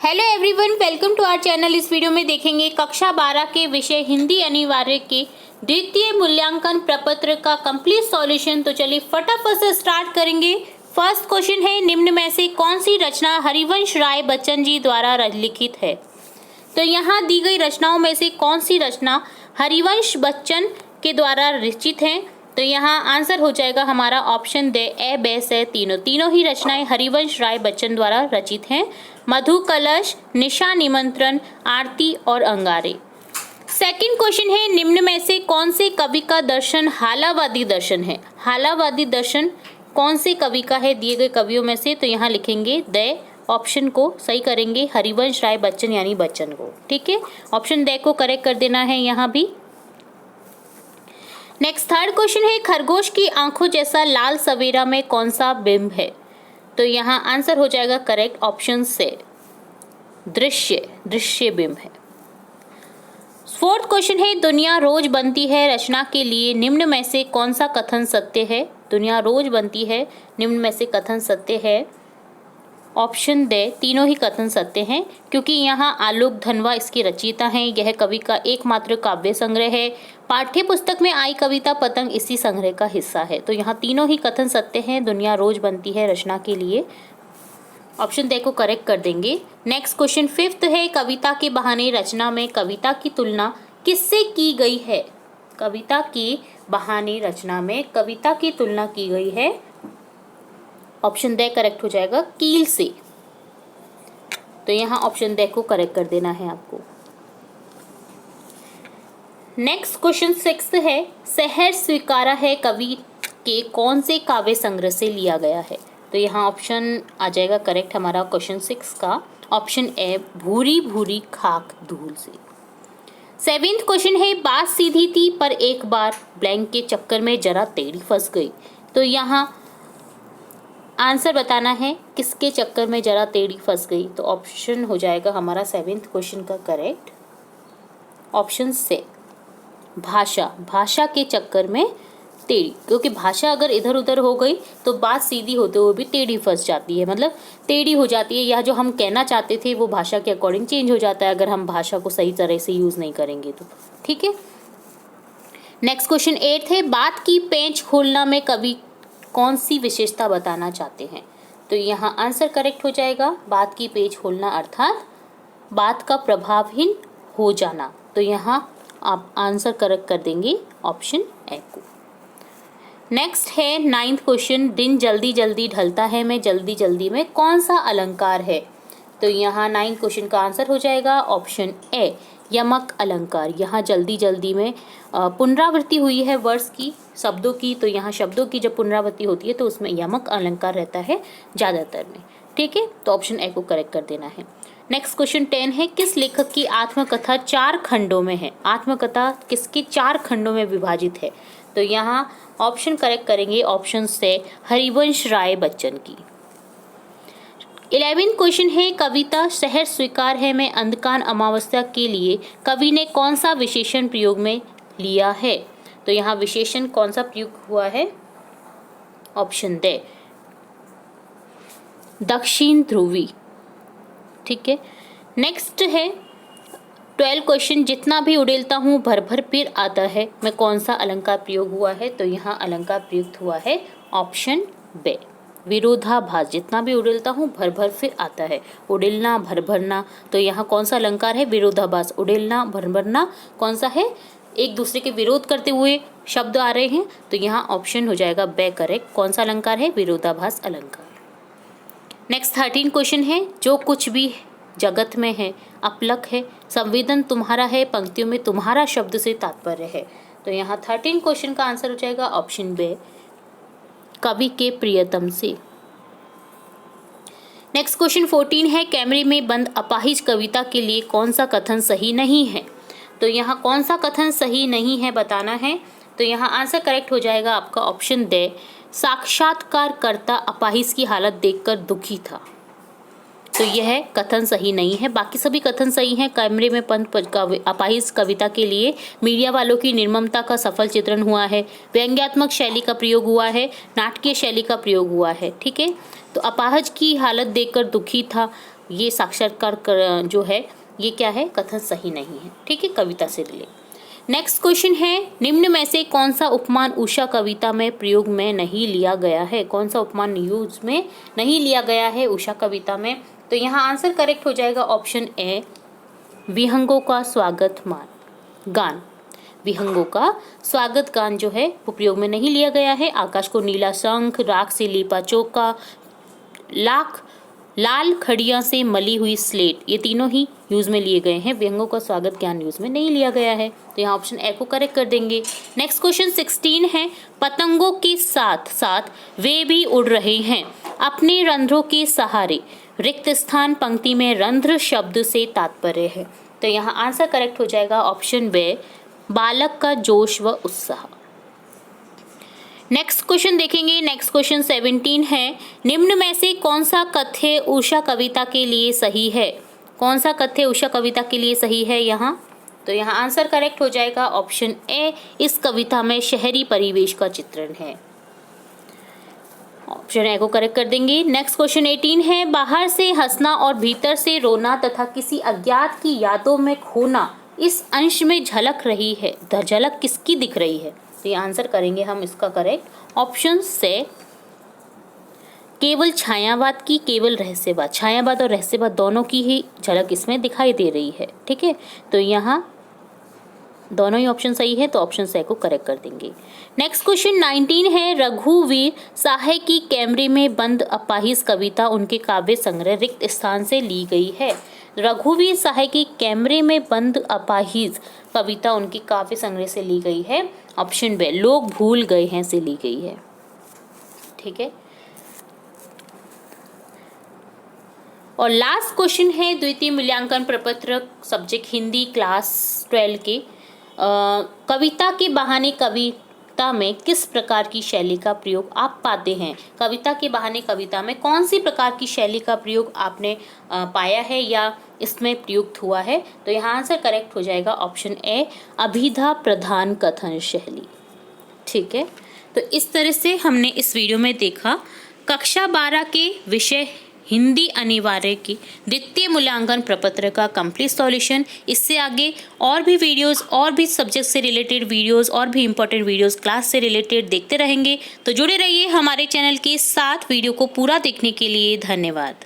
Hello everyone, welcome to our channel. इस video में देखेंगे कक्षा 12 के विषय हिंदी अनिवार्य के द्वितीय मूल्यांकन प्रपत्र का कंप्लीट सॉल्यूशन। तो चलिए फटाफट से स्टार्ट करेंगे। फर्स्ट क्वेश्चन है, निम्न में से कौन सी रचना हरिवंश राय बच्चन जी द्वारा लिखित है? तो यहाँ दी गई रचनाओं में से कौन सी रचना हरिवंश बच्चन के द्वारा रचित है? तो यहाँ आंसर हो जाएगा हमारा ऑप्शन दे ए बे से तीनों ही रचनाएं हरिवंश राय बच्चन द्वारा रचित हैं। मधु कलश, निशा निमंत्रण, आरती और अंगारे। सेकंड क्वेश्चन है, निम्न में से कौन से कवि का दर्शन हालावादी दर्शन है? हालावादी दर्शन कौन से कवि का है दिए गए कवियों में से? तो यहाँ लिखेंगे द ऑप्शन को सही करेंगे, हरिवंश राय बच्चन यानी बच्चन को। ठीक है, ऑप्शन द को करेक्ट कर देना है यहाँ भी। नेक्स्ट थर्ड क्वेश्चन है, खरगोश की आंखों जैसा लाल सवेरा में कौन सा बिंब है? तो यहाँ आंसर हो जाएगा करेक्ट ऑप्शन से दृश्य बिंब है। फोर्थ क्वेश्चन है, दुनिया रोज बनती है रचना के लिए निम्न में से कौन सा कथन सत्य है? दुनिया रोज बनती है, निम्न में से कथन सत्य है। ऑप्शन दे तीनों ही कथन सत्य हैं, क्योंकि यहाँ आलोक धनवा इसकी रचयिता हैं। यह कवि का एकमात्र काव्य संग्रह है। पाठ्य पुस्तक में आई कविता पतंग इसी संग्रह का हिस्सा है। तो यहाँ तीनों ही कथन सत्य हैं, दुनिया रोज बनती है रचना के लिए। ऑप्शन दे को करेक्ट कर देंगे। नेक्स्ट क्वेश्चन फिफ्थ है, कविता के बहाने रचना में कविता की तुलना किससे की गई है? कविता के बहाने रचना में कविता की तुलना की गई है। ऑप्शन दे करेक्ट हो जाएगा कील से। तो यहाँ ऑप्शन दे को करेक्ट कर देना है आपको। नेक्स्ट क्वेश्चन सिक्स्थ है, शहर स्वीकारा है कवि के कौन से काव्य संग्रह से लिया गया है? तो यहाँ ऑप्शन आ जाएगा करेक्ट हमारा क्वेश्चन 6 का ऑप्शन ए, भूरी भूरी खाक धूल से। सेवेंथ क्वेश्चन है, बात सीधी थी पर एक बार ब्लैंक के चक्कर में जरा टेढ़ी फंस गई। तो यहाँ आंसर बताना है किसके चक्कर में जरा टेढ़ी फंस गई। तो ऑप्शन हो जाएगा हमारा सेवेंथ क्वेश्चन का करेक्ट ऑप्शन से भाषा के चक्कर में टेढ़ी, क्योंकि भाषा अगर इधर उधर हो गई तो बात सीधी होते हुए भी टेढ़ी फंस जाती है, मतलब टेढ़ी हो जाती है। यह जो हम कहना चाहते थे वो भाषा के अकॉर्डिंग चेंज हो जाता है अगर हम भाषा को सही तरह से यूज नहीं करेंगे तो। ठीक है, नेक्स्ट क्वेश्चन 8 है, बात की पेंच खोलना में कवि कौन सी विशेषता बताना चाहते हैं? तो यहाँ आंसर करेक्ट हो जाएगा बात की पेंच खोलना अर्थात बात का प्रभावहीन हो जाना। तो यहाँ आप आंसर करेक्ट कर देंगे ऑप्शन ए को। नेक्स्ट है नाइन्थ क्वेश्चन, दिन जल्दी जल्दी ढलता है में जल्दी जल्दी में कौन सा अलंकार है? तो यहाँ नाइन्थ क्वेश्चन का आंसर हो जाएगा ऑप्शन ए, यमक अलंकार। यहाँ जल्दी जल्दी में पुनरावृत्ति हुई है वर्ड्स की, शब्दों की। तो यहाँ शब्दों की जब पुनरावृत्ति होती है तो उसमें यमक अलंकार रहता है ज़्यादातर में। ठीक है, तो ऑप्शन ए को करेक्ट कर देना है। नेक्स्ट क्वेश्चन 10 है, किस लेखक की आत्मकथा 4 खंडों में है? आत्मकथा किसकी 4 खंडों में विभाजित है? तो यहाँ ऑप्शन करेक्ट करेंगे ऑप्शन से हरिवंश राय बच्चन की। 11 क्वेश्चन है, कविता शहर स्वीकार है में अंधकार अमावस्या के लिए कवि ने कौन सा विशेषण प्रयोग में लिया है? तो यहाँ विशेषण कौन सा प्रयोग हुआ है? ऑप्शन दे दक्षिण ध्रुवी। ठीक है, नेक्स्ट है 12 क्वेश्चन, जितना भी उड़ेलता हूँ भर भर फिर आता है में कौन सा अलंकार प्रयोग हुआ है? तो यहाँ अलंकार प्रयुक्त हुआ है ऑप्शन बे, विरोधाभास। जितना भी उड़ेलता हूँ भर भर फिर आता है, उड़ेलना भर भरना। तो यहाँ कौन सा अलंकार है? विरोधाभास। उड़ेलना भर भरना कौन सा है? एक दूसरे के विरोध करते हुए शब्द आ रहे हैं। तो यहाँ ऑप्शन हो जाएगा बे करेक्ट। कौन सा अलंकार है? विरोधाभास अलंकार। नेक्स्ट 13 क्वेश्चन है, जो कुछ भी जगत में है अपलक है, संवेदन तुम्हारा है, पंक्तियों में तुम्हारा शब्द से तात्पर्य है। तो यहाँ 13 क्वेश्चन का आंसर हो जाएगा ऑप्शन बे, कवि के प्रियतम से। नेक्स्ट क्वेश्चन 14 है, कैमरे में बंद अपाहिज कविता के लिए कौन सा कथन सही नहीं है? तो यहाँ कौन सा कथन सही नहीं है बताना है। तो यहाँ आंसर करेक्ट हो जाएगा आपका ऑप्शन दे, साक्षात्कारकर्ता अपाहिज की हालत देखकर दुखी था। तो यह कथन सही नहीं है, बाकी सभी कथन सही हैं। कैमरे में बंद अपाहिज कविता के लिए मीडिया वालों की निर्ममता का सफल चित्रण हुआ है, व्यंग्यात्मक शैली का प्रयोग हुआ है, नाटकीय शैली का प्रयोग हुआ है। ठीक है, तो अपाहज की हालत देखकर दुखी था, ये साक्षात्कार जो है ये क्या है, कथन सही नहीं है। ठीक है, कविता से रिलेटेड। नेक्स्ट क्वेश्चन है, निम्न में से कौन सा उपमान उषा कविता में प्रयोग में नहीं लिया गया है? कौन सा उपमान यूज में नहीं लिया गया है उषा कविता में? तो यहाँ आंसर करेक्ट हो जाएगा ऑप्शन ए, विहंगों का स्वागत गान। विहंगों का स्वागत गान जो है वो प्रयोग में नहीं लिया गया है। आकाश को नीला शंख, राख से लीपा चौका, लाल खड़िया से मली हुई स्लेट, ये तीनों ही यूज में लिए गए हैं। विहंगों का स्वागत ज्ञान यूज में नहीं लिया गया है, तो यहाँ ऑप्शन ए को करेक्ट कर देंगे। नेक्स्ट क्वेश्चन 16 है, पतंगों के साथ साथ वे भी उड़ रहे हैं अपने रंध्रों के सहारे। रिक्त स्थान पंक्ति में रंध्र शब्द से तात्पर्य है, तो यहाँ आंसर करेक्ट हो जाएगा ऑप्शन बी, बालक का जोश व उत्साह। नेक्स्ट क्वेश्चन देखेंगे। नेक्स्ट क्वेश्चन 17 है, निम्न में से कौन सा कथ्य उषा कविता के लिए सही है? कौन सा कथ्य उषा कविता के लिए सही है यहाँ? तो यहाँ आंसर करेक्ट हो जाएगा ऑप्शन ए, इस कविता में शहरी परिवेश का चित्रण है। ऑप्शन ए को करेक्ट कर देंगे। नेक्स्ट क्वेश्चन 18 है, बाहर से हंसना और भीतर से रोना तथा किसी अज्ञात की यादों में खोना इस अंश में झलक रही है, झलक किसकी दिख रही है? तो ये आंसर करेंगे हम इसका करेक्ट ऑप्शन से, केवल छायावाद की, केवल रहस्यवाद, छायावाद और रहस्यवाद दोनों की ही झलक इसमें दिखाई दे रही है। ठीक है, तो यहाँ दोनों ही ऑप्शन सही है, तो ऑप्शन से को करेक्ट कर देंगे। नेक्स्ट क्वेश्चन 19 है, रघुवीर साहे की कैमरे में बंद अपाहिज कविता उनके काव्य संग्रह रिक्त स्थान से ली गई है। रघुवीर साहे की कैमरे में बंद अपाहिज कविता उनकी काव्य संग्रह से ली गई है। ऑप्शन बी, लोग भूल गए हैं से ली गई है। ठीक है, और लास्ट क्वेश्चन है, द्वितीय मूल्यांकन प्रपत्र सब्जेक्ट हिंदी क्लास 12 के कविता के बहाने कविता में किस प्रकार की शैली का प्रयोग आप पाते हैं? कविता के बहाने कविता में कौन सी प्रकार की शैली का प्रयोग आपने पाया है या इसमें प्रयुक्त हुआ है? तो यहाँ आंसर करेक्ट हो जाएगा ऑप्शन ए, अभिधा प्रधान कथन शैली। ठीक है, तो इस तरह से हमने इस वीडियो में देखा कक्षा 12 के विषय हिंदी अनिवार्य की द्वितीय मूल्यांकन प्रपत्र का कंप्लीट सॉल्यूशन। इससे आगे और भी वीडियोस, और भी सब्जेक्ट से रिलेटेड वीडियोस, और भी इंपॉर्टेंट वीडियोस क्लास से रिलेटेड देखते रहेंगे, तो जुड़े रहिए हमारे चैनल के साथ। वीडियो को पूरा देखने के लिए धन्यवाद।